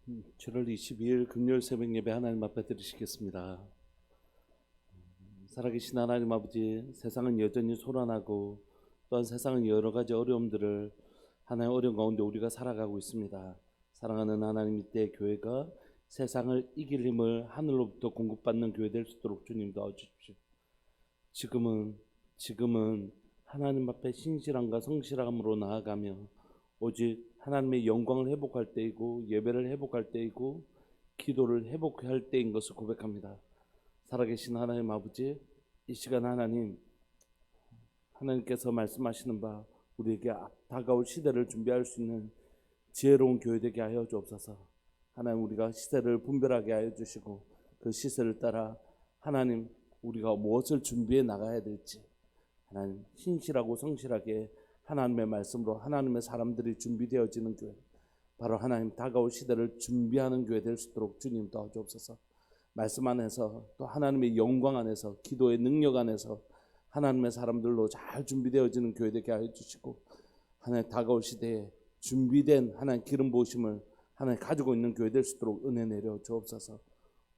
7월 22일 금요일 새벽 예배 하나님 앞에 드리시겠습니다. 살아계신 하나님 아버지, 세상은 여전히 소란하고 또한 세상은 여러 가지 어려움들을 하나의 어려움 가운데 우리가 살아가고 있습니다. 사랑하는 하나님, 이때 교회가 세상을 이길 힘을 하늘로부터 공급받는 교회 될 수 있도록 주님 도와주십시오. 지금은 하나님 앞에 신실함과 성실함으로 나아가며 오직 하나님의 영광을 회복할 때이고 예배를 회복할 때이고 기도를 회복할 때인 것을 고백합니다. 살아계신 하나님 아버지, 이 시간 하나님께서 말씀하시는 바 우리에게 다가올 시대를 준비할 수 있는 지혜로운 교회 되게 하여 주옵소서. 하나님, 우리가 시대를 분별하게 하여 주시고 그 시세를 따라 하나님, 우리가 무엇을 준비해 나가야 될지 하나님, 신실하고 성실하게 하나님의 말씀으로 하나님의 사람들이 준비되어지는 교회, 바로 하나님 다가올 시대를 준비하는 교회 될 수 있도록 주님 도와주옵소서. 말씀 안에서 또 하나님의 영광 안에서 기도의 능력 안에서 하나님의 사람들로 잘 준비되어지는 교회 되게 하여 주시고, 하나님 다가올 시대에 준비된 하나님 기름 부으심을 하나님 가지고 있는 교회 될 수 있도록 은혜 내려 주옵소서.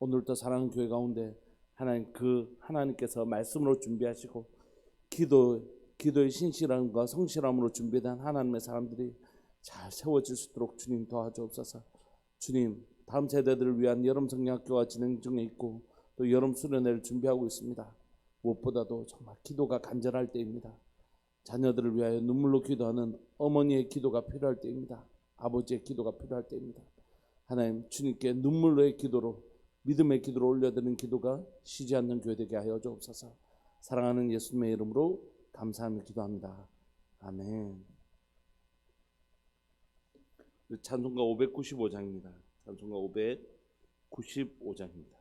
오늘도 사랑하는 교회 가운데 하나님, 그 하나님께서 말씀으로 준비하시고 기도의 신실함과 성실함으로 준비된 하나님의 사람들이 잘 세워질 수 있도록 주님 도와주옵소서. 주님, 다음 세대들을 위한 여름 성령학교가 진행 중에 있고 또 여름 수련회를 준비하고 있습니다. 무엇보다도 정말 기도가 간절할 때입니다. 자녀들을 위하여 눈물로 기도하는 어머니의 기도가 필요할 때입니다. 아버지의 기도가 필요할 때입니다. 하나님, 주님께 눈물로의 기도로, 믿음의 기도로 올려드리는 기도가 쉬지 않는 교회 되게 하여 주옵소서. 사랑하는 예수님의 이름으로 감사하며 기도합니다. 아멘. 찬송가 595장입니다. 찬송가 595장입니다.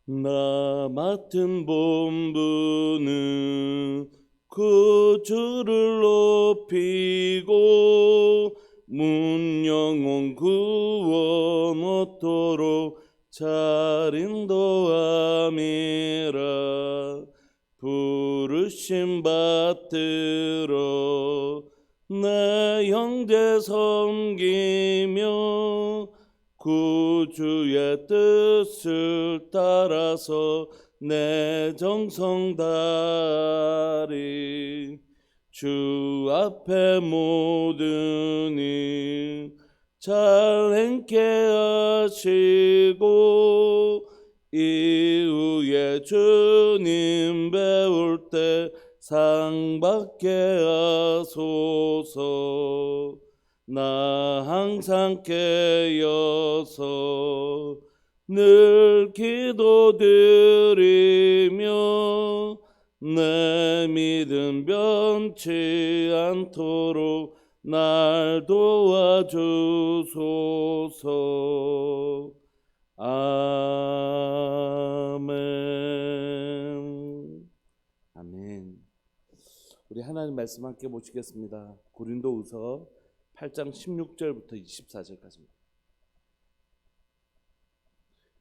나 맡은 본분은 구주를 높이고 문 영혼 구원 얻도록 잘 인도함이라. 부르심 받들어 내 형제 섬기며 구주의 뜻을 따라서 내 정성 다하리. 주 앞에 모든 일 잘 행케 하시고 이후에 주님 배울 때 상 받게 하소서. 나 항상 깨어서 늘 기도드리며 내 믿음 변치 않도록 날 도와주소서. 아멘. 아멘. 우리 하나님 말씀 함께 보시겠습니다. 고린도후서 8장 16절부터 24절까지입니다.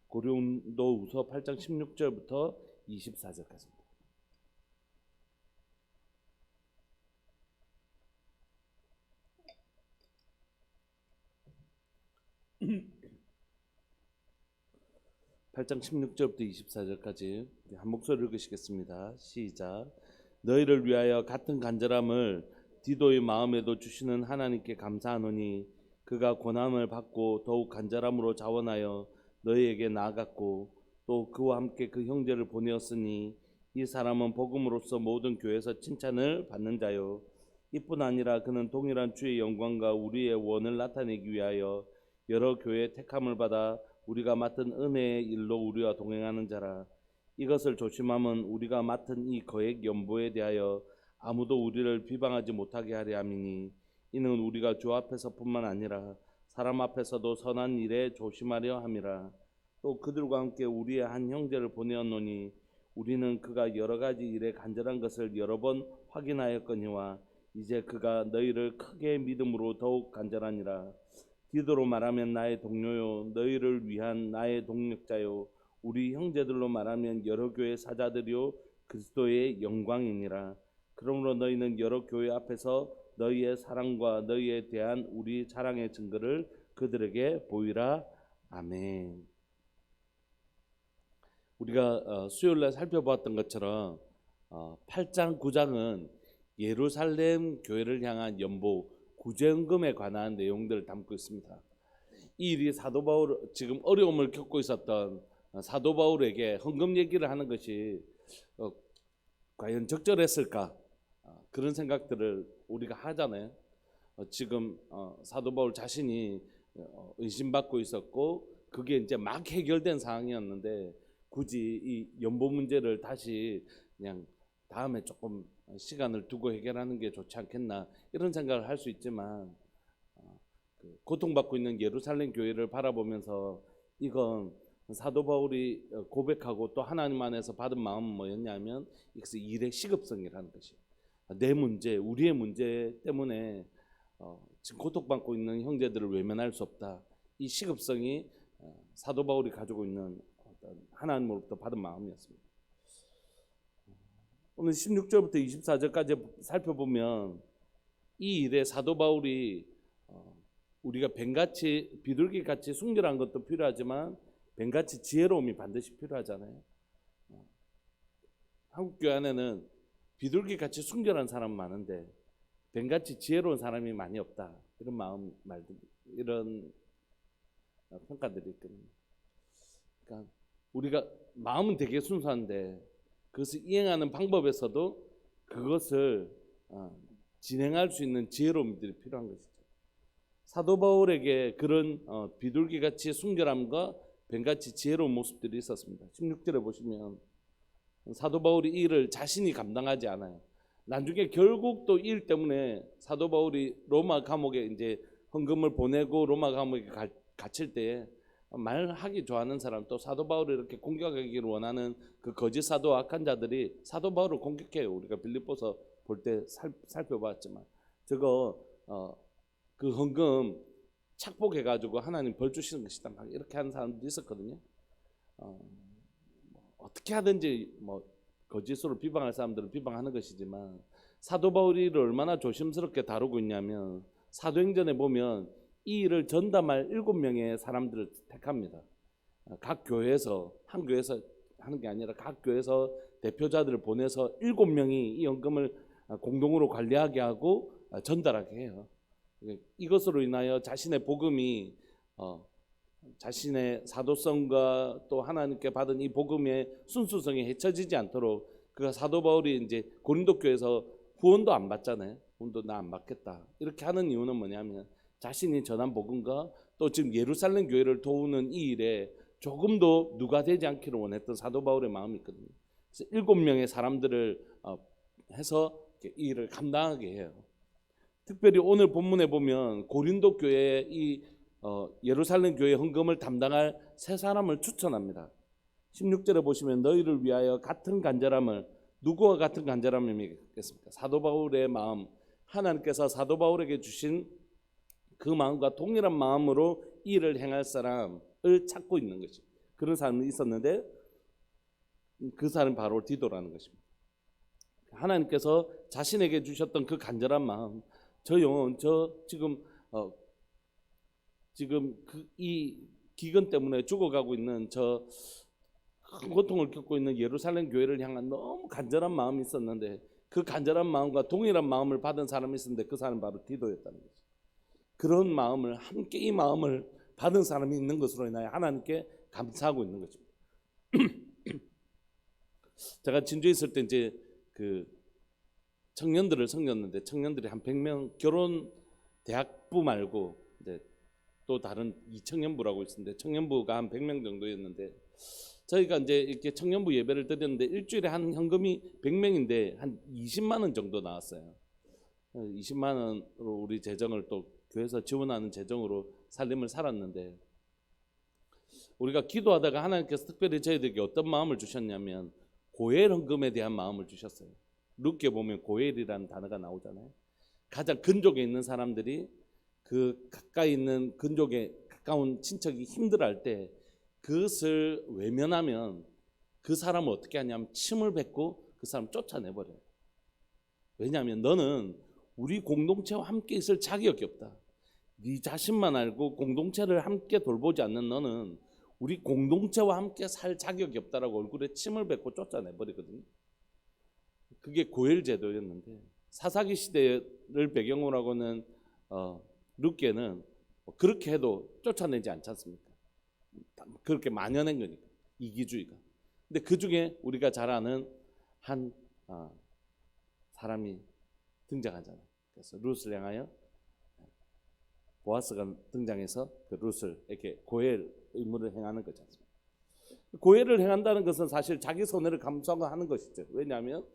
고린도후서 8장 16절부터 24절까지입니다. (8장 16절부터 24절까지) 한 목소리를 읽으시겠습니다. 시작. 너희를 위하여 같은 간절함을 디도의 마음에도 주시는 하나님께 감사하노니 그가 고난을 받고 더욱 간절함으로 자원하여 너희에게 나아갔고 또 그와 함께 그 형제를 보내었으니 이 사람은 복음으로서 모든 교회에서 칭찬을 받는 자요. 이뿐 아니라 그는 동일한 주의 영광과 우리의 원을 나타내기 위하여 여러 교회의 택함을 받아 우리가 맡은 은혜의 일로 우리와 동행하는 자라. 이것을 조심함은 우리가 맡은 이 거액 연보에 대하여 아무도 우리를 비방하지 못하게 하려 함이니 이는 우리가 주 앞에서뿐만 아니라 사람 앞에서도 선한 일에 조심하려 함이라. 또 그들과 함께 우리의 한 형제를 보내었노니 우리는 그가 여러 가지 일에 간절한 것을 여러 번 확인하였거니와 이제 그가 너희를 크게 믿음으로 더욱 간절하니라. 디도로 말하면 나의 동료요 너희를 위한 나의 동력자요 우리 형제들로 말하면 여러 교회 사자들이요 그리스도의 영광이니라. 그러므로 너희는 여러 교회 앞에서 너희의 사랑과 너희에 대한 우리 자랑의 증거를 그들에게 보이라. 아멘. 우리가 수요일날 살펴보았던 것처럼 8장 9장은 예루살렘 교회를 향한 연보 구제헌금에 관한 내용들을 담고 있습니다. 이 일이 사도 바울 지금 어려움을 겪고 있었던 사도 바울에게 헌금 얘기를 하는 것이 과연 적절했을까? 그런 생각들을 우리가 하잖아요. 지금 사도 바울 자신이 의심받고 있었고 그게 이제 막 해결된 상황이었는데 굳이 이 연보 문제를 다시 그냥 다음에 조금 시간을 두고 해결하는 게 좋지 않겠나 이런 생각을 할 수 있지만 고통받고 있는 예루살렘 교회를 바라보면서 이건 사도 바울이 고백하고 또 하나님 안에서 받은 마음은 뭐였냐면 이것은 일의 시급성이라는 것이에요. 내 문제, 우리의 문제 때문에 지금 고통받고 있는 형제들을 외면할 수 없다. 이 시급성이 사도 바울이 가지고 있는 하나님으로부터 받은 마음이었습니다. 오늘 16절부터 24절까지 살펴보면 이 일에 사도 바울이 우리가 뱀같이 비둘기같이 순결한 것도 필요하지만 뱀같이 지혜로움이 반드시 필요하잖아요. 한국 교회 안에는 비둘기같이 순결한 사람 많은데 뱀같이 지혜로운 사람이 많이 없다. 이런 말들, 이런 평가들이 있거든요. 그러니까 우리가 마음은 되게 순수한데 그것을 이행하는 방법에서도 그것을 진행할 수 있는 지혜로움들이 필요한 것이죠. 사도 바울에게 그런 비둘기같이 순결함과 뱀같이 지혜로운 모습들이 있었습니다. 16절에 보시면 사도 바울이 이 일을 자신이 감당하지 않아요. 나중에 결국 또 이 일 때문에 사도 바울이 로마 감옥에 이제 헌금을 보내고 로마 감옥에 갇힐 때에 말하기 좋아하는 사람 또 사도 바울을 이렇게 공격하기를 원하는 그 거짓 사도와 악한 자들이 사도 바울을 공격해요. 우리가 빌립보서 볼 때 살펴봤지만 저거 그 헌금 착복해가지고 하나님 벌 주시는 것이다 막 이렇게 하는 사람도 있었거든요. 어떻게 하든지 뭐 거짓으로 비방할 사람들은 비방하는 것이지만 사도 바울이 얼마나 조심스럽게 다루고 있냐면 사도행전에 보면 이 일을 전담할 7명의 사람들을 택합니다. 각 교회에서 한 교회에서 하는 게 아니라 각 교회에서 대표자들을 보내서 7명이 이 헌금을 공동으로 관리하게 하고 전달하게 해요. 이것으로 인하여 자신의 복음이 자신의 사도성과 또 하나님께 받은 이 복음의 순수성이 해쳐지지 않도록 그가 사도 바울이 이제 고린도 교회에서 후원도 안 받잖아요. 후원도 나 안 받겠다 이렇게 하는 이유는 뭐냐면 자신이 전한 복음과 또 지금 예루살렘 교회를 도우는 이 일에 조금도 누가 되지 않기를 원했던 사도 바울의 마음이 있거든요. 그래서 7명의 사람들을 해서 이 일을 감당하게 해요. 특별히 오늘 본문에 보면 고린도 교회에 이 예루살렘 교회 헌금을 담당할 세 사람을 추천합니다. 16절에 보시면 너희를 위하여 같은 간절함을 누구와 같은 간절함이겠습니까? 사도 바울의 마음, 하나님께서 사도 바울에게 주신 그 마음과 동일한 마음으로 이 일을 행할 사람을 찾고 있는 것이죠. 그런 사람이 있었는데 그 사람이 바로 디도라는 것입니다. 하나님께서 자신에게 주셨던 그 간절한 마음, 저 영혼, 저 지금 이 기근 때문에 죽어가고 있는 저 큰 고통을 겪고 있는 예루살렘 교회를 향한 너무 간절한 마음이 있었는데 그 간절한 마음과 동일한 마음을 받은 사람이 있었는데 그 사람이 바로 디도였다는 거죠. 그런 마음을 함께 이 마음을 받은 사람이 있는 것으로 인하여 하나님께 감사하고 있는 것입니다. 제가 진주에 있을 때 이제 그 청년들을 섬겼는데 청년들이 한 100명 결혼 대학부 말고 이제 또 다른 이청년부라고 있었는데 청년부가 한 100명 정도였는데 저희가 이제 이렇게 청년부 예배를 드렸는데 일주일에 한 현금이 100명인데 한 20만 원 정도 나왔어요. 20만 원으로 우리 재정을 또 교회에서 지원하는 재정으로 살림을 살았는데 우리가 기도하다가 하나님께서 특별히 저희들에게 어떤 마음을 주셨냐면 고엘 헌금에 대한 마음을 주셨어요. 룻게 보면 고엘이라는 단어가 나오잖아요. 가장 근족에 있는 사람들이 그 가까이 있는 근족에 가까운 친척이 힘들어할 때 그것을 외면하면 그 사람을 어떻게 하냐면 침을 뱉고 그 사람 쫓아내버려요. 왜냐하면 너는 우리 공동체와 함께 있을 자격이 없다. 네 자신만 알고 공동체를 함께 돌보지 않는 너는 우리 공동체와 함께 살 자격이 없다라고 얼굴에 침을 뱉고 쫓아내버리거든요. 그게 고엘 제도였는데 사사기 시대를 배경으로 하고는 룻게는 그렇게 해도 쫓아내지 않지 않습니까? 그렇게 만연한 거니까 이기주의가. 근데 그 중에 우리가 잘 아는 한 사람이 등장하잖아요. 그래서 룻을 향하여 보아스가 등장해서 그 룻을 이렇게 고엘 의무를 행하는 거지 않습니까? 고엘을 행한다는 것은 사실 자기 손해를 감수하는 것이죠. 왜냐하면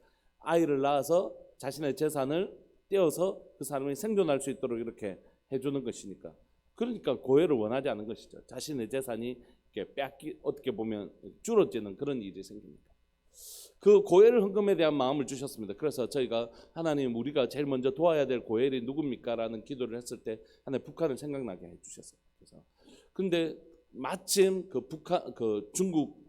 아이를 낳아서 자신의 재산을 떼어서 그 사람이 생존할 수 있도록 이렇게 해주는 것이니까. 그러니까 고엘을 원하지 않은 것이죠. 자신의 재산이 이렇게 어떻게 보면 줄어지는 그런 일이 생깁니다. 그 고엘 헌금에 대한 마음을 주셨습니다. 그래서 저희가 하나님 우리가 제일 먼저 도와야 될 고엘이 누굽니까? 라는 기도를 했을 때 하나님 북한을 생각나게 해주셨어요. 그래서 근데 마침 그 중국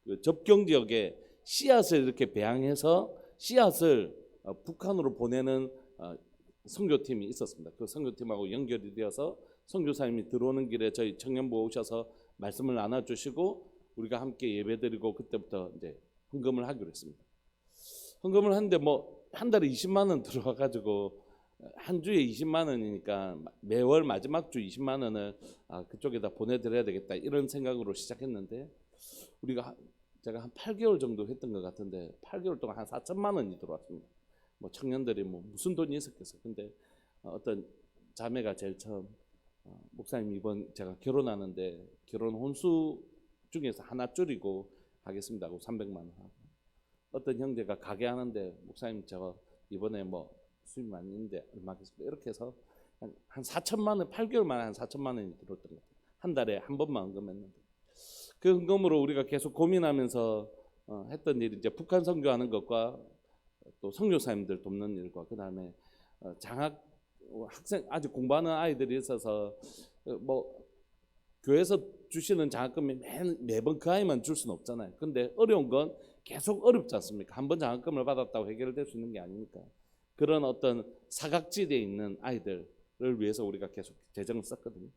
그 접경 지역에 씨앗을 이렇게 배양해서 씨앗을 북한으로 보내는 선교팀이 있었습니다. 그 선교팀하고 연결이 되어서 선교사님이 들어오는 길에 저희 청년부 오셔서 말씀을 나눠주시고 우리가 함께 예배드리고 그때부터 이제 헌금을 하기로 했습니다. 헌금을 하는데 뭐 한 달에 20만 원 들어와 가지고 한 주에 20만 원이니까 매월 마지막 주 20만 원을 그쪽에다 보내드려야 되겠다 이런 생각으로 시작했는데 제가 한 8개월 정도 했던 것 같은데 8개월 동안 한 4천만 원이 들어왔습니다. 뭐 청년들이 뭐 무슨 돈이 있었겠어요. 근데 어떤 자매가 제일 처음 목사님 이번 제가 결혼하는데 결혼 혼수 중에서 하나 줄이고 하겠습니다 하고 300만 원 하고 어떤 형제가 가게 하는데 목사님 제가 이번에 뭐 수입 많이 있는데 얼마 하겠습니까? 이렇게 해서 한 4천만 원 8개월 만에 한 4천만 원이 들어왔던 것 같아요. 한 달에 한 번만 헌금했는데 그 헌금으로 우리가 계속 고민하면서 했던 일이 이제 북한 선교하는 것과 또 선교사님들 돕는 일과 그 다음에 장학 학생 아직 공부하는 아이들이 있어서 뭐 교회에서 주시는 장학금이 매번 그 아이만 줄 수는 없잖아요. 근데 어려운 건 계속 어렵지 않습니까? 한 번 장학금을 받았다고 해결될 수 있는 게 아니니까 그런 어떤 사각지대에 있는 아이들을 위해서 우리가 계속 재정을 썼거든요.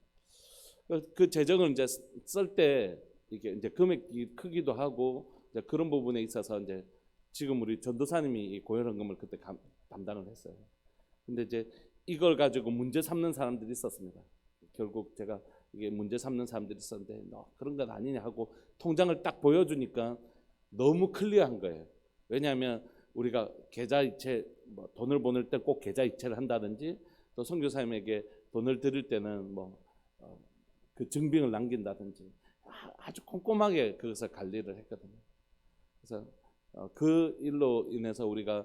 그 재정을 이제 쓸 때 이게 이제 금액이 크기도 하고 이제 그런 부분에 있어서 이제 지금 우리 전도사님이 이 고혈헌금을 그때 담당을 했어요. 근데 이제 이걸 가지고 문제 삼는 사람들이 있었습니다. 결국 제가 이게 문제 삼는 사람들이 있었는데 너 그런 건 아니냐 하고 통장을 딱 보여주니까 너무 클리어한 거예요. 왜냐하면 우리가 계좌이체 뭐 돈을 보낼 때 꼭 계좌이체를 한다든지 또 선교사님에게 돈을 드릴 때는 뭐 그 증빙을 남긴다든지 아주 꼼꼼하게 그것을 관리를 했거든요. 그래서 그 일로 인해서 우리가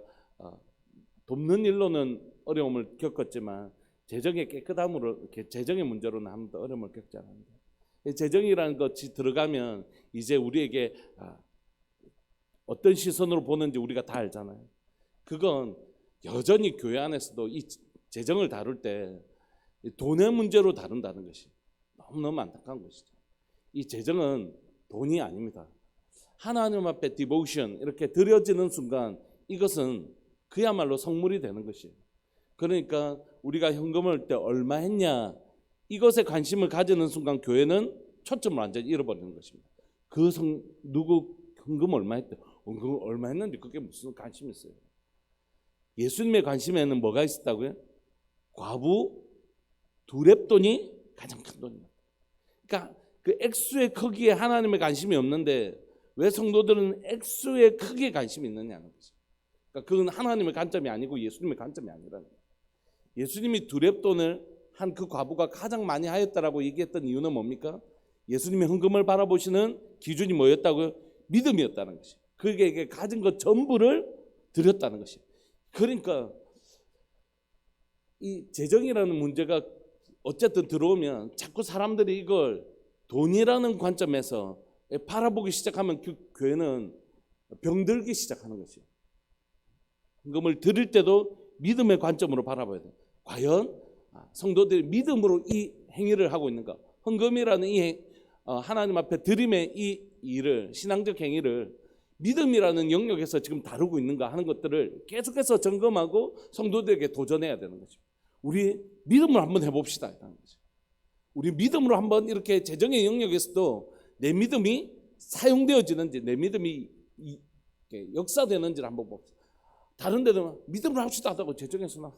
돕는 일로는 어려움을 겪었지만 재정의 깨끗함으로 재정의 문제로는 한 번도 어려움을 겪지 않았는데 재정이라는 것이 들어가면 이제 우리에게 어떤 시선으로 보는지 우리가 다 알잖아요. 그건 여전히 교회 안에서도 이 재정을 다룰 때 돈의 문제로 다룬다는 것이 너무너무 안타까운 것이죠. 이 재정은 돈이 아닙니다. 하나님 앞에 디보션 이렇게 드려지는 순간 이것은 그야말로 성물이 되는 것이에요. 그러니까 우리가 헌금을 할 때 얼마 했냐 이것에 관심을 가지는 순간 교회는 초점을 완전히 잃어버리는 것입니다. 누구 헌금 얼마 했대? 헌금 얼마 했는데 그게 무슨 관심이 있어요? 예수님의 관심에는 뭐가 있었다고요? 과부 두 렙돈이 가장 큰 돈입니다. 그러니까 그 액수의 크기에 하나님의 관심이 없는데 왜 성도들은 액수의 크기에 관심이 있느냐는 거죠. 그러니까 그건 하나님의 관점이 아니고 예수님의 관점이 아니라는 거예요. 예수님이 두 렙돈을 한 그 과부가 가장 많이 하였다라고 얘기했던 이유는 뭡니까? 예수님의 헌금을 바라보시는 기준이 뭐였다고요? 믿음이었다는 것이. 그에게 가진 것 전부를 드렸다는 것이. 그러니까 이 재정이라는 문제가 어쨌든 들어오면 자꾸 사람들이 이걸 돈이라는 관점에서 바라보기 시작하면 그 교회는 병들기 시작하는 것이에요. 헌금을 드릴 때도 믿음의 관점으로 바라봐야 돼요. 과연 성도들이 믿음으로 이 행위를 하고 있는가? 헌금이라는 이 하나님 앞에 드림의 이 일을, 신앙적 행위를 믿음이라는 영역에서 지금 다루고 있는가 하는 것들을 계속해서 점검하고 성도들에게 도전해야 되는 거죠. 우리 믿음을 한번 해봅시다. 우리 믿음으로 한번 이렇게 재정의 영역에서도 내 믿음이 사용되어지는지, 내 믿음이 역사되는지를 한번 봅시다. 다른 데는 믿음을 합시다 하다고 재정에서는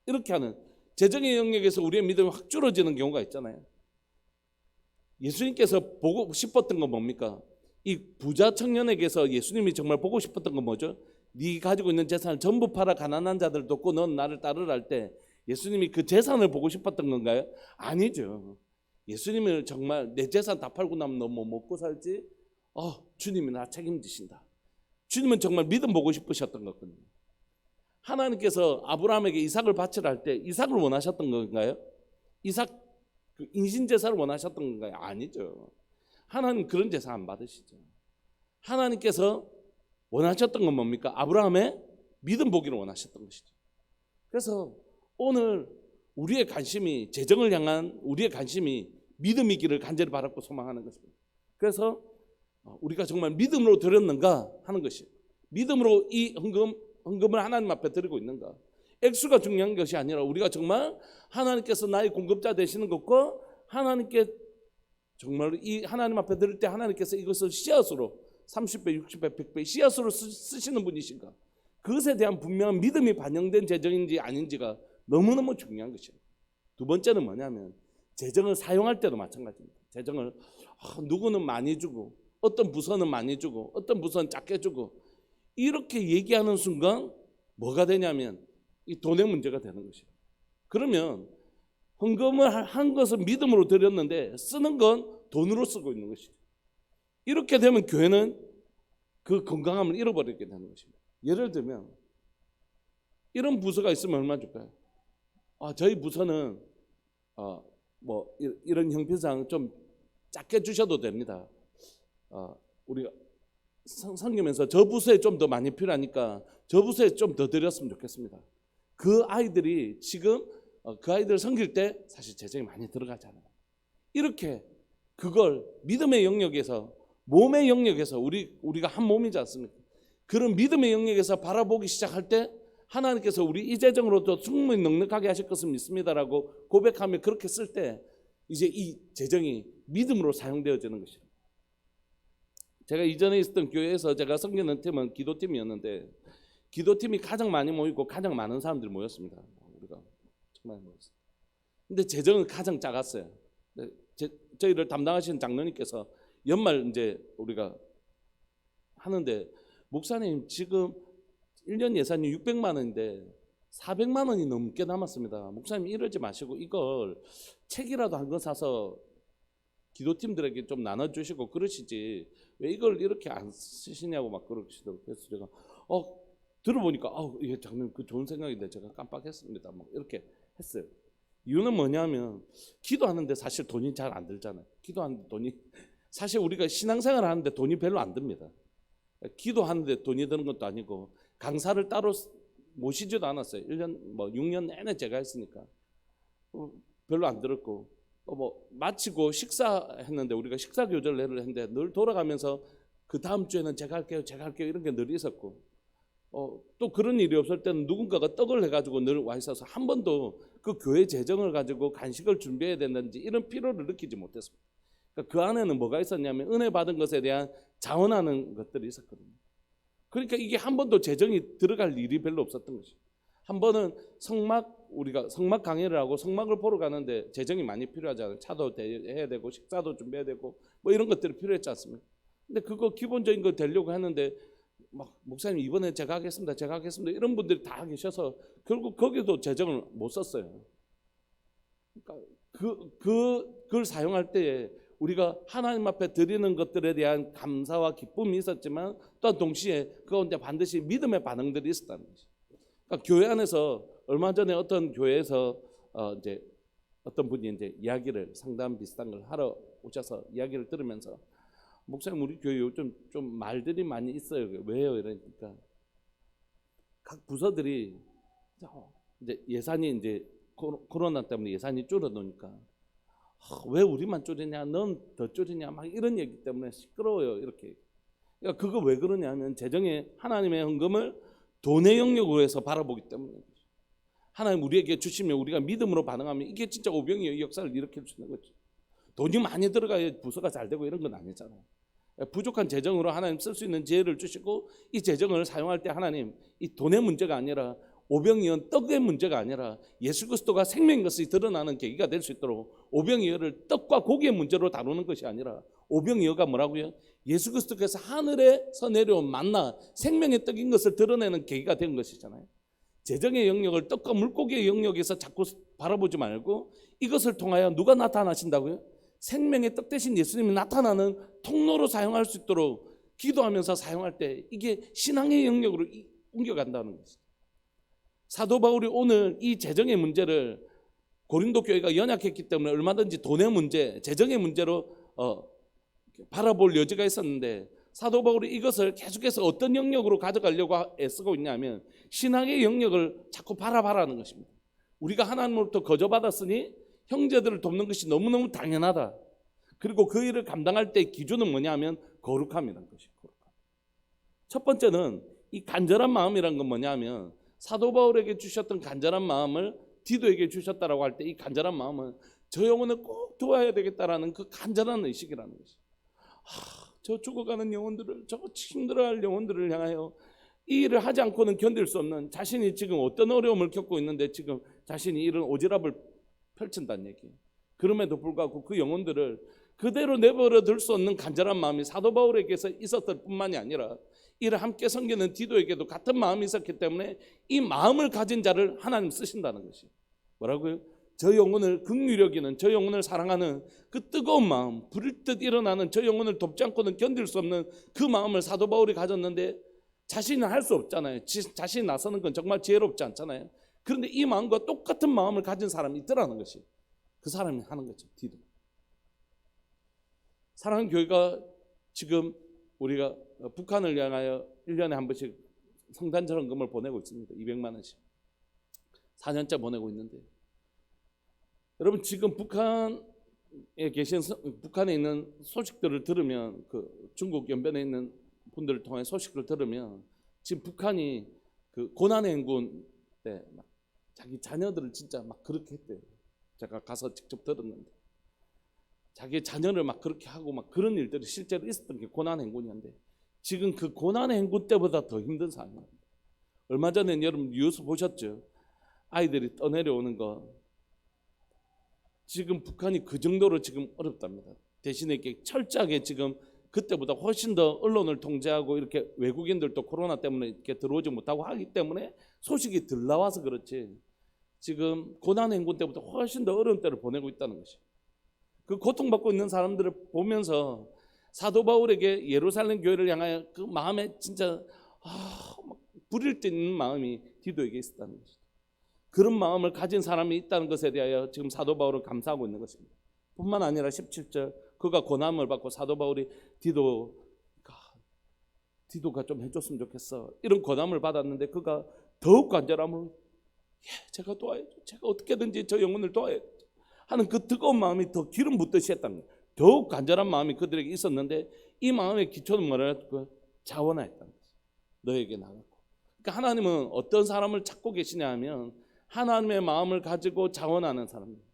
이렇게 하는, 재정의 영역에서 우리의 믿음이 확 줄어지는 경우가 있잖아요. 예수님께서 보고 싶었던 건 뭡니까? 이 부자 청년에게서 예수님이 정말 보고 싶었던 건 뭐죠? 네 가지고 있는 재산을 전부 팔아 가난한 자들 돕고 넌 나를 따르라 할 때 예수님이 그 재산을 보고 싶었던 건가요? 아니죠. 예수님을 정말 내 재산 다 팔고 나면 너 뭐 먹고 살지? 주님이 나 책임지신다. 주님은 정말 믿음 보고 싶으셨던 거거든요. 하나님께서 아브라함에게 이삭을 바치라 할 때 이삭을 원하셨던 건가요? 이삭 인신 제사를 원하셨던 건가요? 아니죠. 하나님 그런 제사 안 받으시죠. 하나님께서 원하셨던 건 뭡니까? 아브라함의 믿음 보기를 원하셨던 것이죠. 그래서 오늘 우리의 관심이, 재정을 향한 우리의 관심이 믿음이기를 간절히 바라고 소망하는 것입니다. 그래서 우리가 정말 믿음으로 드렸는가 하는 것이, 믿음으로 이 헌금을 하나님 앞에 드리고 있는가. 액수가 중요한 것이 아니라 우리가 정말 하나님께서 나의 공급자 되시는 것과 하나님께 정말 이 하나님 앞에 드릴 때 하나님께서 이것을 씨앗으로 30배, 60배, 100배 씨앗으로 쓰시는 분이신가, 그것에 대한 분명한 믿음이 반영된 재정인지 아닌지가 너무너무 중요한 것이에요. 두 번째는 뭐냐면 재정을 사용할 때도 마찬가지입니다. 재정을 누구는 많이 주고 어떤 부서는 많이 주고 어떤 부서는 작게 주고 이렇게 얘기하는 순간 뭐가 되냐면 이 돈의 문제가 되는 것이에요. 그러면 헌금을 한 것은 믿음으로 드렸는데 쓰는 건 돈으로 쓰고 있는 것이죠. 이렇게 되면 교회는 그 건강함을 잃어버리게 되는 것입니다. 예를 들면 이런 부서가 있으면 얼마 줄까요? 저희 부서는 뭐 이런 형편상 좀 작게 주셔도 됩니다. 우리가 섬기면서 저 부서에 좀 더 많이 필요하니까 저 부서에 좀 더 드렸으면 좋겠습니다. 그 아이들이 지금 그 아이들 섬길 때 사실 재정이 많이 들어가잖아요. 이렇게 그걸 믿음의 영역에서, 몸의 영역에서 우리가 한 몸이지 않습니까? 그런 믿음의 영역에서 바라보기 시작할 때 하나님께서 우리 이 재정으로도 충분히 넉넉하게 하실 것을 믿습니다라고 고백하며 그렇게 쓸 때 이제 이 재정이 믿음으로 사용되어지는 것이에요. 제가 이전에 있었던 교회에서 제가 섬기는 팀은 기도팀이었는데 기도팀이 가장 많이 모이고 가장 많은 사람들이 모였습니다. 우리가 정말 모였어요. 근데 재정은 가장 작았어요. 저희를 담당하시는 장로님께서 연말 이제 우리가 하는데 목사님 지금 1년 예산이 600만 원인데 400만 원이 넘게 남았습니다. 목사님 이러지 마시고 이걸 책이라도 한 권 사서 기도팀들에게 좀 나눠주시고 그러시지 왜 이걸 이렇게 안 쓰시냐고 막 그러시더라고요. 그래서 제가 들어보니까 예, 장로님 그 좋은 생각인데 제가 깜빡했습니다. 뭐 이렇게 했어요. 이유는 뭐냐면 기도하는데 사실 돈이 잘 안 들잖아요. 기도하는데 돈이 사실 우리가 신앙생활 하는데 돈이 별로 안 듭니다. 기도하는데 돈이 드는 것도 아니고 강사를 따로 모시지도 않았어요. 1년 뭐 6년 내내 제가 했으니까 별로 안 들었고 뭐 마치고 식사했는데 우리가 식사 교절례를 했는데 늘 돌아가면서 그 다음 주에는 제가 할게요 이런 게 늘 있었고 또 그런 일이 없을 때는 누군가가 떡을 해가지고 늘 와 있어서 한 번도 그 교회 재정을 가지고 간식을 준비해야 된다든지 이런 필요를 느끼지 못했습니다. 그러니까 그 안에는 뭐가 있었냐면 은혜 받은 것에 대한 자원하는 것들이 있었거든요. 그러니까 이게 한 번도 재정이 들어갈 일이 별로 없었던 것이죠. 한 번은 우리가 성막 강의를 하고 성막을 보러 가는데 재정이 많이 필요하잖아요. 차도 해야 되고 식사도 준비해야 되고 뭐 이런 것들이 필요했지 않습니까? 근데 그거 기본적인 거 되려고 했는데 막 목사님 이번에 제가 하겠습니다 이런 분들이 다 계셔서 결국 거기도 재정을 못 썼어요. 그러니까 그걸 사용할 때에 우리가 하나님 앞에 드리는 것들에 대한 감사와 기쁨이 있었지만 또한 동시에 그 가운데 반드시 믿음의 반응들이 있었다는 거죠. 그러니까 교회 안에서 얼마 전에 어떤 교회에서 이제 어떤 분이 이제 이야기를 상담 비슷한 걸 하러 오셔서 이야기를 들으면서 목사님 우리 교회 요즘 좀 말들이 많이 있어요. 왜요? 이러니까 각 부서들이 이제 예산이 이제 코로나 때문에 예산이 줄어드니까 왜 우리만 줄이냐, 넌 더 줄이냐, 막 이런 얘기 때문에 시끄러워요. 이렇게. 그러니까 그거 왜 그러냐면 재정에 하나님의 헌금을 돈의 영역으로 해서 바라보기 때문에. 하나님 우리에게 주시면 우리가 믿음으로 반응하면 이게 진짜 오병이어의 역사를 일으킬 수 있는 거죠. 돈이 많이 들어가야 부서가 잘 되고 이런 건 아니잖아요. 부족한 재정으로 하나님 쓸 수 있는 지혜를 주시고 이 재정을 사용할 때 하나님 이 돈의 문제가 아니라 오병이어 떡의 문제가 아니라 예수 그리스도가 생명인 것이 드러나는 계기가 될 수 있도록 오병이어를 떡과 고기의 문제로 다루는 것이 아니라 오병이어가 뭐라고요? 예수 그리스도께서 하늘에서 내려온 만나 생명의 떡인 것을 드러내는 계기가 된 것이잖아요. 재정의 영역을 떡과 물고기의 영역에서 자꾸 바라보지 말고 이것을 통하여 누가 나타나신다고요? 생명의 떡 대신 예수님이 나타나는 통로로 사용할 수 있도록 기도하면서 사용할 때 이게 신앙의 영역으로 옮겨간다는 것이죠. 사도 바울이 오늘 이 재정의 문제를 고린도 교회가 연약했기 때문에 얼마든지 돈의 문제, 재정의 문제로 바라볼 여지가 있었는데 사도 바울이 이것을 계속해서 어떤 영역으로 가져가려고 애쓰고 있냐면 신앙의 영역을 자꾸 바라봐라는 것입니다. 우리가 하나님으로부터 거저받았으니 형제들을 돕는 것이 너무너무 당연하다. 그리고 그 일을 감당할 때 기준은 뭐냐면 거룩함이라는 것이 거룩함. 첫 번째는 이 간절한 마음이란 건 뭐냐면 사도 바울에게 주셨던 간절한 마음을 디도에게 주셨다라고 할 때 이 간절한 마음은 저 영혼을 꼭 도와야 되겠다라는 그 간절한 의식이라는 것이. 저 죽어가는 영혼들을, 저 힘들어할 영혼들을 향하여 이 일을 하지 않고는 견딜 수 없는 자신이 지금 어떤 어려움을 겪고 있는데 지금 자신이 이런 오지랖을 펼친다는 얘기예요. 그럼에도 불구하고 그 영혼들을 그대로 내버려 둘 수 없는 간절한 마음이 사도 바울에게서 있었을 뿐만이 아니라 이를 함께 섬기는 디도에게도 같은 마음이 있었기 때문에 이 마음을 가진 자를 하나님 쓰신다는 것이 뭐라고요? 저 영혼을 긍휼히 여기는, 저 영혼을 사랑하는 그 뜨거운 마음, 불일 듯 일어나는 저 영혼을 돕지 않고는 견딜 수 없는 그 마음을 사도 바울이 가졌는데 자신은 할 수 없잖아요. 자신이 나서는 건 정말 지혜롭지 않잖아요. 그런데 이 마음과 똑같은 마음을 가진 사람이 있더라는 것이 그 사람이 하는 거죠. 디도. 사랑하는 교회가 지금 우리가 북한을 향하여 1년에 한 번씩 성단 전금을 보내고 있습니다. 200만 원씩 4년째 보내고 있는데 여러분 지금 북한에 있는 소식들을 들으면 그 중국 연변에 있는 분들을 통해 소식을 들으면 지금 북한이 그 고난행군 때 막 자기 자녀들을 진짜 막 그렇게 했대요. 제가 가서 직접 들었는데 자기 자녀를 막 그렇게 하고 막 그런 일들이 실제로 있었던 게 고난행군이었는데 지금 그 고난행군 때보다 더 힘든 상황입니다. 얼마 전에 여러분 뉴스 보셨죠? 아이들이 떠내려오는 거. 지금 북한이 그 정도로 지금 어렵답니다. 대신에 이렇게 철저하게 지금 그때보다 훨씬 더 언론을 통제하고 이렇게 외국인들도 코로나 때문에 이렇게 들어오지 못하고 하기 때문에 소식이 덜 나와서 그렇지 지금 고난행군 때보다 훨씬 더 어려운 때를 보내고 있다는 것이. 그 고통받고 있는 사람들을 보면서 사도 바울에게 예루살렘 교회를 향하여 그 마음에 진짜 막 부릴 때 있는 마음이 디도에게 있었다는 것이죠. 그런 마음을 가진 사람이 있다는 것에 대하여 지금 사도 바울은 감사하고 있는 것입니다. 뿐만 아니라 17절 그가 고난을 받고 사도 바울이 디도가 좀 해줬으면 좋겠어 이런 고난을 받았는데 그가 더욱 간절함으로 제가 도와야죠. 제가 어떻게든지 저 영혼을 도와야죠 하는 그 뜨거운 마음이 더 기름 붓듯이 했다는 거예요. 더욱 간절한 마음이 그들에게 있었는데 이 마음의 기초는 뭐라고? 자원하였다는 거예요. 너에게 나갔고. 그러니까 하나님은 어떤 사람을 찾고 계시냐 하면 하나님의 마음을 가지고 자원하는 사람입니다.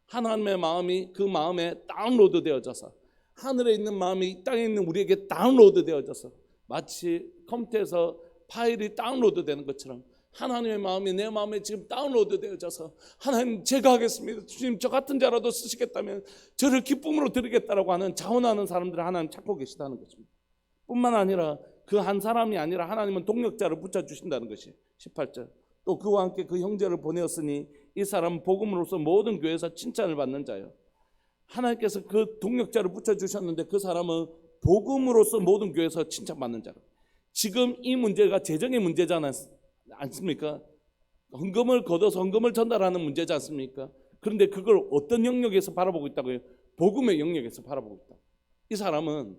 하나님의 마음이 그 마음에 다운로드 되어져서 하늘에 있는 마음이 이 땅에 있는 우리에게 다운로드 되어져서 마치 컴퓨터에서 파일이 다운로드 되는 것처럼 하나님의 마음이 내 마음에 지금 다운로드 되어져서 하나님 제가 하겠습니다. 주님 저 같은 자라도 쓰시겠다면 저를 기쁨으로 드리겠다라고 하는 자원하는 사람들을 하나님 찾고 계시다는 것입니다. 뿐만 아니라 그 한 사람이 아니라 하나님은 동력자를 붙여주신다는 것이 18절 또 그와 함께 그 형제를 보내었으니 이 사람은 복음으로서 모든 교회에서 칭찬을 받는 자요. 하나님께서 그 동력자를 붙여주셨는데 그 사람은 복음으로서 모든 교회에서 칭찬받는 자로. 지금 이 문제가 재정의 문제잖아요. 않습니까? 헌금을 걷어서 헌금을 전달하는 문제지 않습니까? 그런데 그걸 어떤 영역에서 바라보고 있다고요? 복음의 영역에서 바라보고 있다. 이 사람은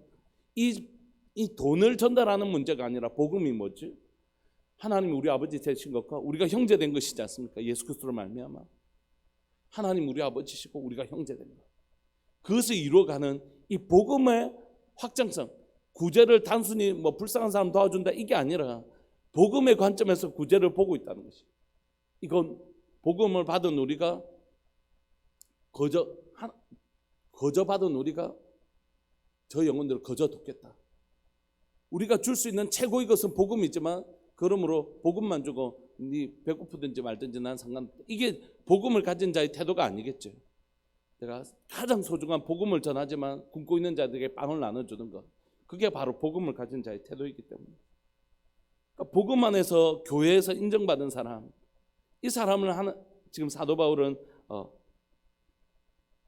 이 돈을 전달하는 문제가 아니라 복음이 뭐지? 하나님이 우리 아버지 되신 것과 우리가 형제된 것이지 않습니까? 예수 그리스도로 말미암아 하나님 우리 아버지시고 우리가 형제된 것. 그것을 이루어가는 이 복음의 확장성. 구제를 단순히 뭐 불쌍한 사람 도와준다 이게 아니라 복음의 관점에서 구제를 보고 있다는 것이. 이건 복음을 받은 우리가 거저 받은 우리가 저 영혼들을 거저 돕겠다. 우리가 줄 수 있는 최고의 것은 복음이지만 그러므로 복음만 주고 네 배고프든지 말든지 난 상관없다. 이게 복음을 가진 자의 태도가 아니겠죠. 내가 가장 소중한 복음을 전하지만 굶고 있는 자들에게 빵을 나눠주는 것. 그게 바로 복음을 가진 자의 태도이기 때문에. 그러니까 복음 안에서 교회에서 인정받은 사람, 이 사람을 지금 사도 바울은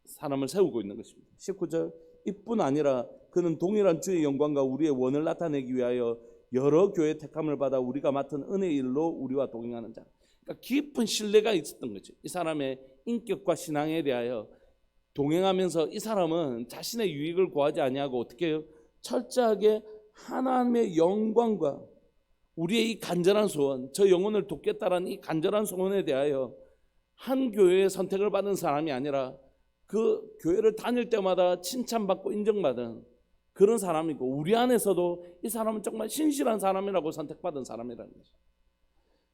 사람을 세우고 있는 것입니다. 19절 이뿐 아니라 그는 동일한 주의 영광과 우리의 원을 나타내기 위하여 여러 교회 택함을 받아 우리가 맡은 은혜의 일로 우리와 동행하는 자. 그러니까 깊은 신뢰가 있었던 거죠. 이 사람의 인격과 신앙에 대하여 동행하면서 이 사람은 자신의 유익을 구하지 아니하고 어떻게 해요? 철저하게 하나님의 영광과 우리의 이 간절한 소원, 저 영혼을 돕겠다라는 이 간절한 소원에 대하여 한 교회의 선택을 받은 사람이 아니라 그 교회를 다닐 때마다 칭찬받고 인정받은 그런 사람이고, 우리 안에서도 이 사람은 정말 신실한 사람이라고 선택받은 사람이라는 거죠.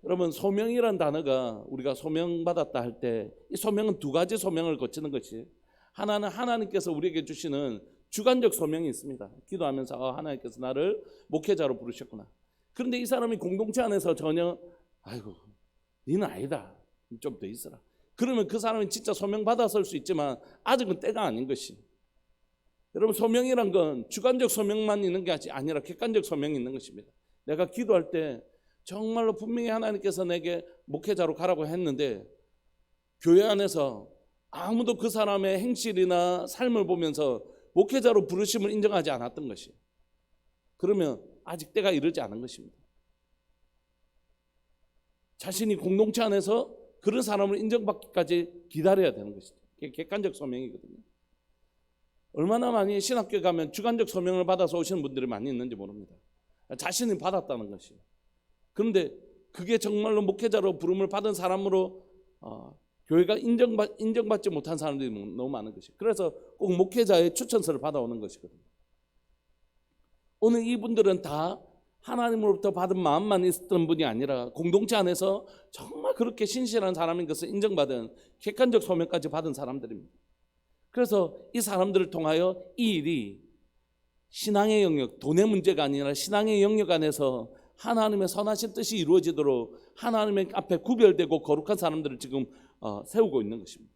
여러분, 소명이란 단어가 우리가 소명받았다 할 때 이 소명은 두 가지 소명을 거치는 것이, 하나는 하나님께서 우리에게 주시는 주관적 소명이 있습니다. 기도하면서 하나님께서 나를 목회자로 부르셨구나. 그런데 이 사람이 공동체 안에서 전혀 아이고 니는 아니다, 좀 더 있어라, 그러면 그 사람이 진짜 소명 받았을 수 있지만 아직은 때가 아닌 것이. 여러분, 소명이란 건 주관적 소명만 있는 게 아니라 객관적 소명이 있는 것입니다. 내가 기도할 때 정말로 분명히 하나님께서 내게 목회자로 가라고 했는데 교회 안에서 아무도 그 사람의 행실이나 삶을 보면서 목회자로 부르심을 인정하지 않았던 것이, 그러면 아직 때가 이르지 않은 것입니다. 자신이 공동체 안에서 그런 사람을 인정받기까지 기다려야 되는 것이죠. 그게 객관적 소명이거든요. 얼마나 많이 신학교에 가면 주관적 소명을 받아서 오시는 분들이 많이 있는지 모릅니다. 자신이 받았다는 것이. 그런데 그게 정말로 목회자로 부름을 받은 사람으로 교회가 인정받지 못한 사람들이 너무 많은 것이. 그래서 꼭 목회자의 추천서를 받아오는 것이거든요. 오늘 이분들은 다 하나님으로부터 받은 마음만 있었던 분이 아니라 공동체 안에서 정말 그렇게 신실한 사람인 것을 인정받은 객관적 소명까지 받은 사람들입니다. 그래서 이 사람들을 통하여 이 일이 신앙의 영역, 돈의 문제가 아니라 신앙의 영역 안에서 하나님의 선하신 뜻이 이루어지도록 하나님의 앞에 구별되고 거룩한 사람들을 지금 세우고 있는 것입니다.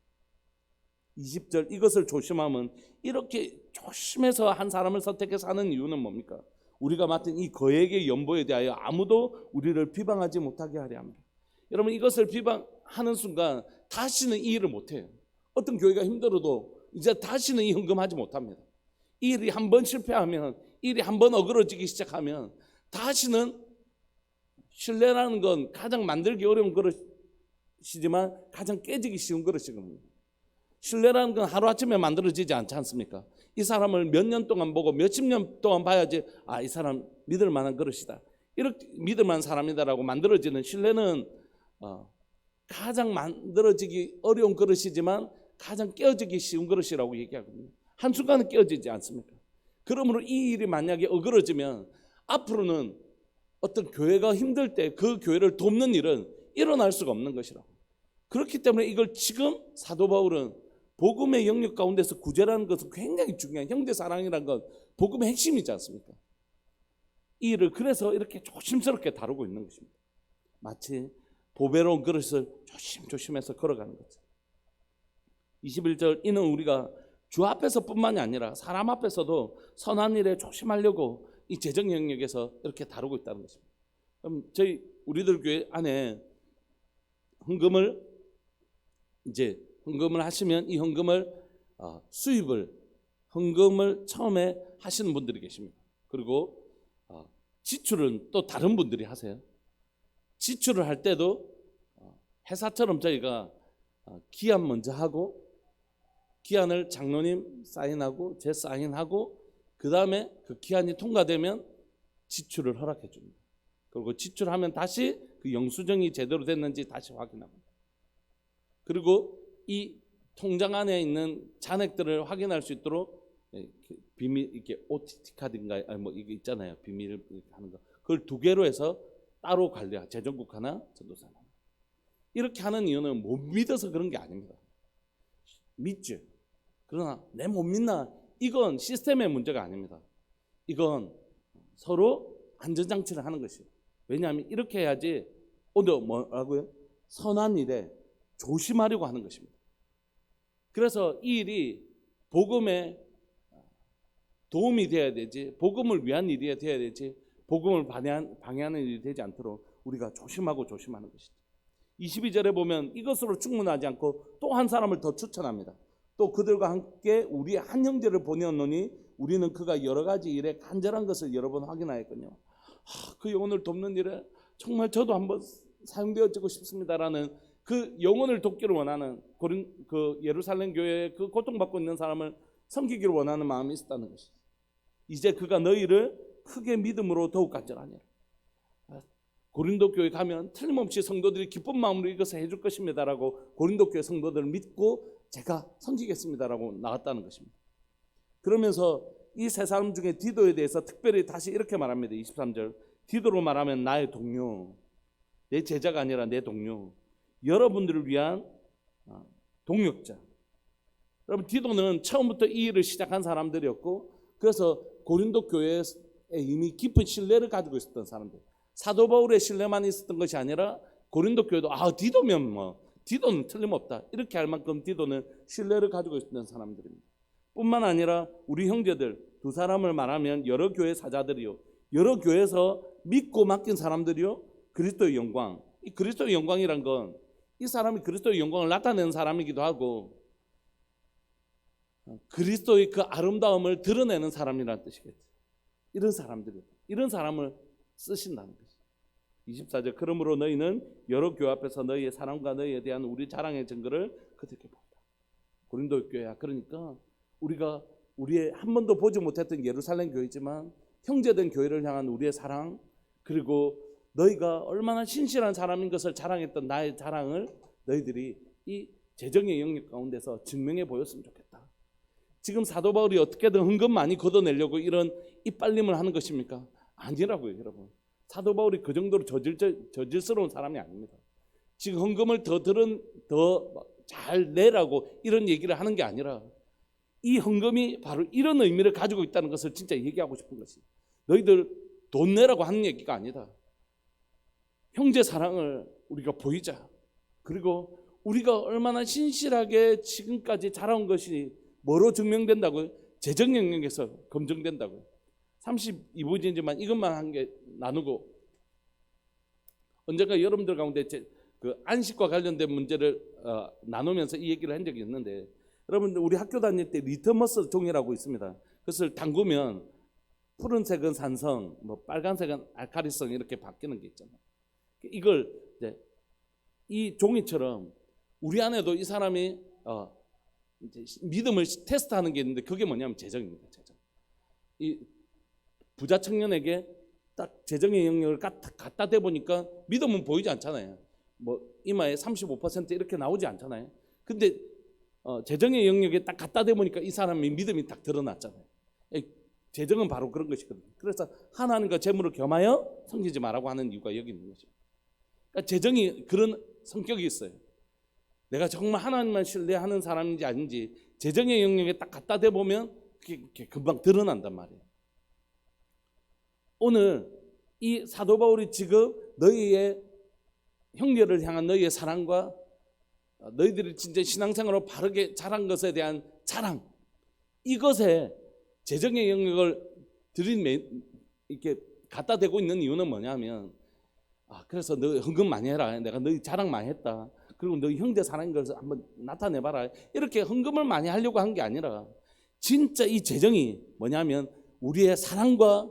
20절, 이것을 조심하면, 이렇게 조심해서 한 사람을 선택해서 하는 이유는 뭡니까? 우리가 맡은 이 거액의 연보에 대하여 아무도 우리를 비방하지 못하게 하려 합니다. 여러분, 이것을 비방하는 순간 다시는 이 일을 못해요. 어떤 교회가 힘들어도 이제 다시는 이 헌금하지 못합니다. 이 일이 한번 실패하면, 일이 한번 어그러지기 시작하면 다시는, 신뢰라는 건 가장 만들기 어려운 그릇이지만 가장 깨지기 쉬운 그릇이거든요. 신뢰라는 건 하루아침에 만들어지지 않지 않습니까? 이 사람을 몇 년 동안 보고 몇십 년 동안 봐야지 이 사람 믿을 만한 그릇이다, 이렇게 믿을 만한 사람이다라고 만들어지는 신뢰는 가장 만들어지기 어려운 그릇이지만 가장 깨어지기 쉬운 그릇이라고 얘기하거든요. 한순간은 깨어지지 않습니까? 그러므로 이 일이 만약에 어그러지면 앞으로는 어떤 교회가 힘들 때 그 교회를 돕는 일은 일어날 수가 없는 것이라고. 그렇기 때문에 이걸 지금 사도 바울은 복음의 영역 가운데서 구제라는 것은 굉장히 중요한, 형제 사랑이라는 건 복음의 핵심이지 않습니까? 이 일을 그래서 이렇게 조심스럽게 다루고 있는 것입니다. 마치 보배로운 그릇을 조심조심해서 걸어가는 거죠. 21절, 이는 우리가 주 앞에서 뿐만이 아니라 사람 앞에서도 선한 일에 조심하려고 이 재정 영역에서 이렇게 다루고 있다는 것입니다. 그럼 우리들 교회 안에 헌금을 하시면 이 헌금을 헌금을 처음에 하시는 분들이 계십니다. 그리고 지출은 또 다른 분들이 하세요. 지출을 할 때도 회사처럼 저희가 기한 먼저 하고, 기한을 장로님 사인하고 제 사인하고 그 다음에 그 기한이 통과되면 지출을 허락해 줍니다. 그리고 지출하면 다시 그 영수증이 제대로 됐는지 다시 확인합니다. 그리고 이 통장 안에 있는 잔액들을 확인할 수 있도록 비밀 이렇게 OTT 카드인가 뭐 이게 있잖아요. 비밀 하는 거. 그걸 2개로 해서 따로 관리하. 재정국 하나, 전도사 하나. 이렇게 하는 이유는 못 믿어서 그런 게 아닙니다. 믿죠. 그러나 내 못 믿나? 이건 시스템의 문제가 아닙니다. 이건 서로 안전장치를 하는 것이에요. 왜냐하면 이렇게 해야지 오늘 뭐라고요? 선한 일에 조심하려고 하는 것입니다. 그래서 이 일이 복음에 도움이 되어야 되지, 복음을 위한 일이 되어야 되지, 복음을 방해하는 일이 되지 않도록 우리가 조심하고 조심하는 것이죠. 22절에 보면 이것으로 충분하지 않고 또 한 사람을 더 추천합니다. 또 그들과 함께 우리 한 형제를 보내었노니 우리는 그가 여러 가지 일에 간절한 것을 여러 번 확인하였거든요. 그 영혼을 돕는 일에 정말 저도 한번 사용되어지고 싶습니다라는 그 영혼을 돕기를 원하는 그 예루살렘 교회에 그 고통받고 있는 사람을 섬기기를 원하는 마음이 있었다는 것이죠. 이제 그가 너희를 크게 믿음으로 더욱 간절하니라. 고린도 교회 가면 틀림없이 성도들이 기쁜 마음으로 이것을 해줄 것입니다라고 고린도 교회 성도들을 믿고 제가 섬기겠습니다라고 나갔다는 것입니다. 그러면서 이 세 사람 중에 디도에 대해서 특별히 다시 이렇게 말합니다. 23절. 디도로 말하면 나의 동료, 내 제자가 아니라 내 동료, 여러분들을 위한 동역자. 여러분, 디도는 처음부터 이 일을 시작한 사람들이었고, 그래서 고린도 교회에 이미 깊은 신뢰를 가지고 있었던 사람들. 사도 바울의 신뢰만 있었던 것이 아니라 고린도 교회도 디도면 디도는 틀림없다 이렇게 할 만큼 디도는 신뢰를 가지고 있었던 사람들입니다. 뿐만 아니라 우리 형제들 2사람을 말하면 여러 교회 사자들이요, 여러 교회에서 믿고 맡긴 사람들이요, 그리스도의 영광. 이 그리스도의 영광이란 건 이 사람이 그리스도의 영광을 나타내는 사람이기도 하고 그리스도의 그 아름다움을 드러내는 사람이라는 뜻이겠죠. 이런 사람들이, 이런 사람을 쓰신다는 것이죠. 24절. 그러므로 너희는 여러 교회 앞에서 너희의 사랑과 너희에 대한 우리 자랑의 증거를 그들에게 보다. 고린도 교회야. 그러니까 우리가 우리의 한 번도 보지 못했던 예루살렘 교회지만 형제된 교회를 향한 우리의 사랑, 그리고 너희가 얼마나 신실한 사람인 것을 자랑했던 나의 자랑을 너희들이 이 재정의 영역 가운데서 증명해 보였으면 좋겠다. 지금 사도 바울이 어떻게든 헌금 많이 걷어내려고 이런 이빨림을 하는 것입니까? 아니라고요, 여러분. 사도 바울이 그 정도로 저질스러운 사람이 아닙니다. 지금 헌금을 더 잘 내라고 이런 얘기를 하는 게 아니라 이 헌금이 바로 이런 의미를 가지고 있다는 것을 진짜 얘기하고 싶은 것이, 너희들 돈 내라고 하는 얘기가 아니다. 형제 사랑을 우리가 보이자. 그리고 우리가 얼마나 신실하게 지금까지 자라온 것이 뭐로 증명된다고요? 재정 영역에서 검증된다고요. 32부지지만 이것만 한 게 나누고, 언젠가 여러분들 가운데 그 안식과 관련된 문제를 나누면서 이 얘기를 한 적이 있는데, 여러분들 우리 학교 다닐 때 리트머스 종이라고 있습니다. 그것을 담그면 푸른색은 산성, 빨간색은 알칼리성 이렇게 바뀌는 게 있잖아요. 이걸 이제 이 종이처럼 우리 안에도 이 사람이 이제 믿음을 테스트하는 게 있는데, 그게 뭐냐면 재정입니다. 재정. 이 부자 청년에게 딱 재정의 영역을 갖다 대보니까 믿음은 보이지 않잖아요. 이마에 35% 이렇게 나오지 않잖아요. 근데 재정의 영역에 딱 갖다 대보니까 이 사람의 믿음이 딱 드러났잖아요. 재정은 바로 그런 것이거든요. 그래서 하나님과 재물을 겸하여 섬기지 말라고 하는 이유가 여기 있는 거죠. 그러니까 재정이 그런 성격이 있어요. 내가 정말 하나님만 신뢰하는 사람인지 아닌지 재정의 영역에 딱 갖다 대보면 그게 금방 드러난단 말이에요. 오늘 이 사도 바울이 지금 너희의 형제를 향한 너희의 사랑과 너희들이 진짜 신앙생활로 바르게 자란 것에 대한 자랑, 이것에 재정의 영역을 이렇게 갖다 대고 있는 이유는 뭐냐면, 그래서 너 헌금 많이 해라, 내가 너희 자랑 많이 했다, 그리고 너희 형제 사랑인 것을 한번 나타내봐라, 이렇게 헌금을 많이 하려고 한 게 아니라 진짜 이 재정이 뭐냐면 우리의 사랑과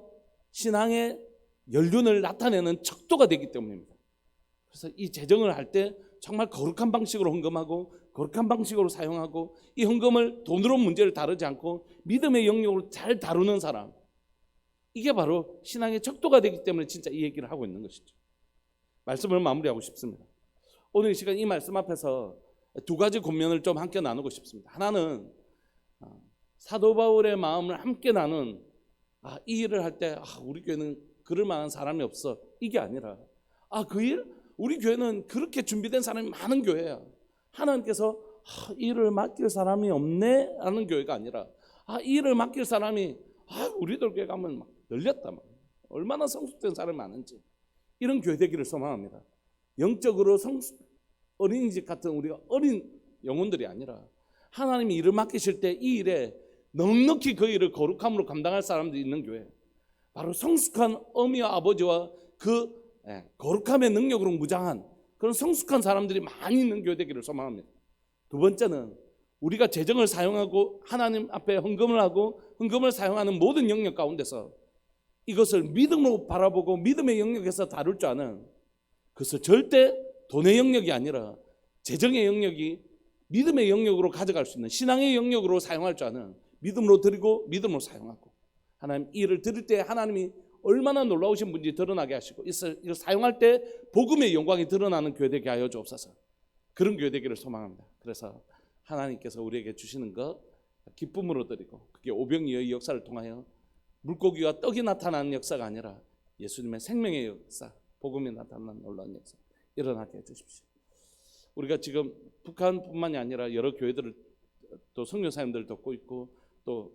신앙의 연륜을 나타내는 척도가 되기 때문입니다. 그래서 이 재정을 할 때 정말 거룩한 방식으로 헌금하고 거룩한 방식으로 사용하고 이 헌금을 돈으로 문제를 다루지 않고 믿음의 영역으로 잘 다루는 사람, 이게 바로 신앙의 척도가 되기 때문에 진짜 이 얘기를 하고 있는 것이죠. 말씀을 마무리하고 싶습니다. 오늘 이 시간 이 말씀 앞에서 두 가지 권면을 좀 함께 나누고 싶습니다. 하나는 사도 바울의 마음을 함께 나눈 이 일을 할 때 우리 교회는 그럴 만한 사람이 없어, 이게 아니라 그 일? 우리 교회는 그렇게 준비된 사람이 많은 교회야. 하나님께서 이 일을 맡길 사람이 없네 라는 교회가 아니라 이 일을 맡길 사람이 우리들 교회 가면 막 열렸다, 얼마나 성숙된 사람이 많은지, 이런 교회 되기를 소망합니다. 영적으로 어린이집 같은 우리가 어린 영혼들이 아니라 하나님이 일을 맡기실 때 이 일에 넉넉히 그 일을 거룩함으로 감당할 사람들이 있는 교회, 바로 성숙한 어미와 아버지와 그 거룩함의 능력으로 무장한 그런 성숙한 사람들이 많이 있는 교회 되기를 소망합니다. 두 번째는 우리가 재정을 사용하고 하나님 앞에 헌금을 하고 헌금을 사용하는 모든 영역 가운데서 이것을 믿음으로 바라보고 믿음의 영역에서 다룰 줄 아는, 그것을 절대 돈의 영역이 아니라 재정의 영역이 믿음의 영역으로 가져갈 수 있는 신앙의 영역으로 사용할 줄 아는, 믿음으로 드리고 믿음으로 사용하고, 하나님 이 일을 드릴 때 하나님이 얼마나 놀라우신 분인지 드러나게 하시고 이걸 사용할 때 복음의 영광이 드러나는 교회 되게 하여 주옵소서. 그런 교회 되기를 소망합니다. 그래서 하나님께서 우리에게 주시는 것 기쁨으로 드리고, 그게 오병이어의 역사를 통하여 물고기와 떡이 나타나는 역사가 아니라 예수님의 생명의 역사, 복음이 나타나는 놀라운 역사 일어나게 해주십시오. 우리가 지금 북한뿐만이 아니라 여러 교회들을 또 선교사님들 돕고 있고, 또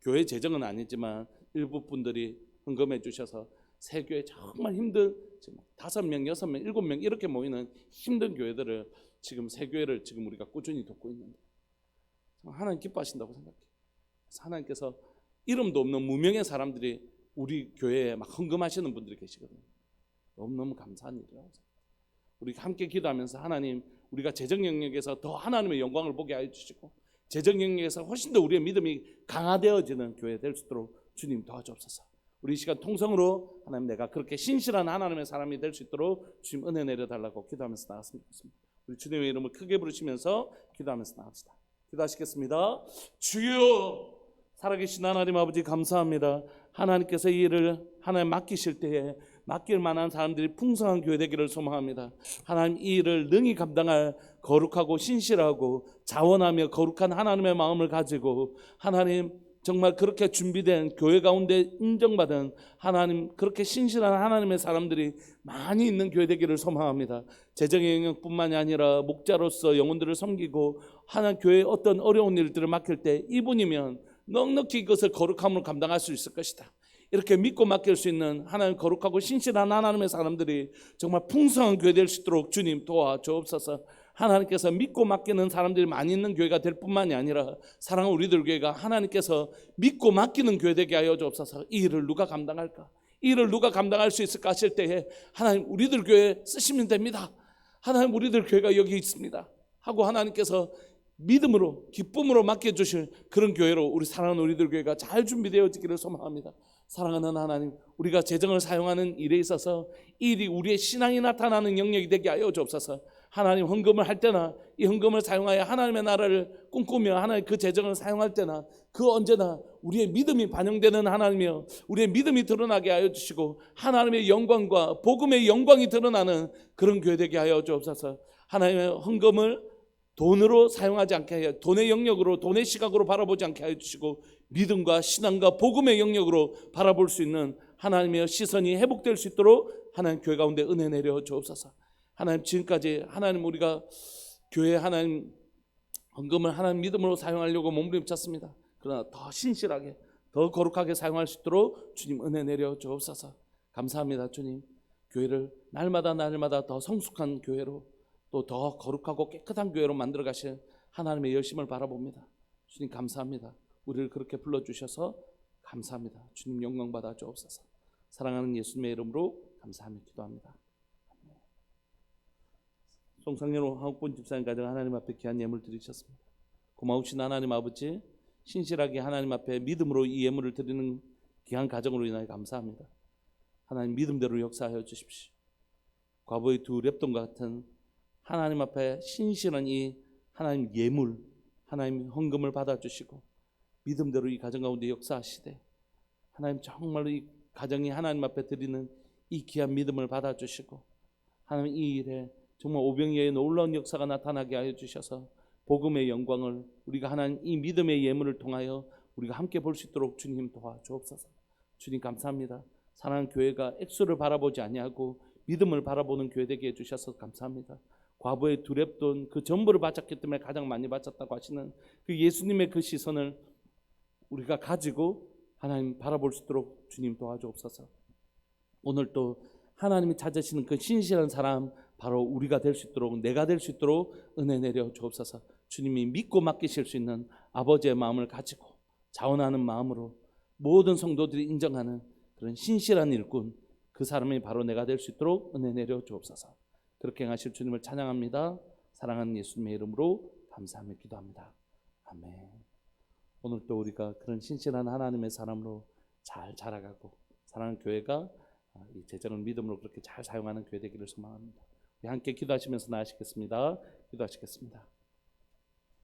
교회 재정은 아니지만 일부 분들이 헌금해 주셔서 새 교회 정말 힘든 5명, 6명, 7명 이렇게 모이는 힘든 교회들을 지금 새 교회를 지금 우리가 꾸준히 돕고 있는데 하나님 기뻐하신다고 생각해요. 그래서 하나님께서 이름도 없는 무명의 사람들이 우리 교회에 막 헌금하시는 분들이 계시거든요. 너무너무 감사한 일이라고 생각해요. 우리 함께 기도하면서 하나님, 우리가 재정 영역에서 더 하나님의 영광을 보게 하여 주시고 재정 영역에서 훨씬 더 우리의 믿음이 강화되어지는 교회 될 수 있도록 주님 도와주옵소서. 우리 이 시간 통성으로 하나님, 내가 그렇게 신실한 하나님의 사람이 될 수 있도록 주님 은혜 내려달라고 기도하면서 나갔으면 좋겠습니다. 우리 주님의 이름을 크게 부르시면서 기도하면서 나갑시다. 기도하시겠습니다. 주여, 살아계신 하나님 아버지 감사합니다. 하나님께서 이 일을 하나님 맡기실 때에 맡길 만한 사람들이 풍성한 교회 되기를 소망합니다. 하나님, 이 일을 능히 감당할 거룩하고 신실하고 자원하며 거룩한 하나님의 마음을 가지고 하나님 정말 그렇게 준비된 교회 가운데 인정받은 하나님, 그렇게 신실한 하나님의 사람들이 많이 있는 교회 되기를 소망합니다. 재정의 영역뿐만이 아니라 목자로서 영혼들을 섬기고 하나님 교회의 어떤 어려운 일들을 맡길 때 이분이면 넉넉히 이것을 거룩함으로 감당할 수 있을 것이다, 이렇게 믿고 맡길 수 있는 하나님 거룩하고 신실한 하나님의 사람들이 정말 풍성한 교회 될 수 있도록 주님 도와주옵소서. 하나님께서 믿고 맡기는 사람들이 많이 있는 교회가 될 뿐만이 아니라 사랑하는 우리들 교회가 하나님께서 믿고 맡기는 교회 되게 하여 주옵소서. 이 일을 누가 감당할까? 이 일을 누가 감당할 수 있을까 하실 때에 하나님, 우리들 교회 쓰시면 됩니다. 하나님, 우리들 교회가 여기 있습니다 하고 하나님께서 믿음으로 기쁨으로 맡겨주실 그런 교회로 우리 사랑하는 우리들 교회가 잘 준비되어지기를 소망합니다. 사랑하는 하나님, 우리가 재정을 사용하는 일에 있어서 이 일이 우리의 신앙이 나타나는 영역이 되게 하여 주옵소서. 하나님, 헌금을 할 때나 이 헌금을 사용하여 하나님의 나라를 꿈꾸며 하나님 그 재정을 사용할 때나 그 언제나 우리의 믿음이 반영되는 하나님이여, 우리의 믿음이 드러나게 하여 주시고 하나님의 영광과 복음의 영광이 드러나는 그런 교회 되게 하여 주옵소서. 하나님의 헌금을 돈으로 사용하지 않게 하여, 돈의 영역으로 돈의 시각으로 바라보지 않게 하여 주시고 믿음과 신앙과 복음의 영역으로 바라볼 수 있는 하나님의 시선이 회복될 수 있도록 하나님 교회 가운데 은혜 내려 주옵소서. 하나님, 지금까지 하나님 우리가 교회 하나님 헌금을 하나님 믿음으로 사용하려고 몸부림쳤습니다. 그러나 더 신실하게 더 거룩하게 사용할 수 있도록 주님 은혜 내려 주옵소서. 감사합니다. 주님, 교회를 날마다 더 성숙한 교회로 또 더 거룩하고 깨끗한 교회로 만들어 가실 하나님의 열심을 바라봅니다. 주님 감사합니다. 우리를 그렇게 불러주셔서 감사합니다. 주님 영광 받아 주옵소서. 사랑하는 예수님의 이름으로 감사하며 기도합니다. 송상렬 한국본 집사님 가정 하나님 앞에 귀한 예물 드리셨습니다. 고마우신 하나님 아버지, 신실하게 하나님 앞에 믿음으로 이 예물을 드리는 귀한 가정으로 인하여 감사합니다. 하나님, 믿음대로 역사하여 주십시오. 과거의 두 랩돈과 같은 하나님 앞에 신실한 이 하나님 예물, 하나님 헌금을 받아주시고 믿음대로 이 가정 가운데 역사하시되 하나님 정말로 이 가정이 하나님 앞에 드리는 이 귀한 믿음을 받아주시고 하나님 이 일에 정말 오병이어의 놀라운 역사가 나타나게 하여 주셔서 복음의 영광을 우리가 하나님 이 믿음의 예물을 통하여 우리가 함께 볼 수 있도록 주님 도와주옵소서. 주님 감사합니다. 사랑하는 교회가 액수를 바라보지 아니하고 믿음을 바라보는 교회 되게 해주셔서 감사합니다. 과부의 두렵돈 그 전부를 바쳤기 때문에 가장 많이 바쳤다고 하시는 그 예수님의 그 시선을 우리가 가지고 하나님 바라볼 수 있도록 주님 도와주옵소서. 오늘 또 하나님이 찾으시는 그 신실한 사람 바로 우리가 될 수 있도록 내가 될 수 있도록 은혜 내려 주옵소서. 주님이 믿고 맡기실 수 있는 아버지의 마음을 가지고 자원하는 마음으로 모든 성도들이 인정하는 그런 신실한 일꾼 그 사람이 바로 내가 될 수 있도록 은혜 내려 주옵소서. 그렇게 행하실 주님을 찬양합니다. 사랑하는 예수님의 이름으로 감사하며 기도합니다. 아멘. 오늘 또 우리가 그런 신실한 하나님의 사람으로 잘 자라가고 사랑하는 교회가 이 재정을 믿음으로 그렇게 잘 사용하는 교회 되기를 소망합니다. 함께 기도하시면서 나아가시겠습니다. 기도하시겠습니다.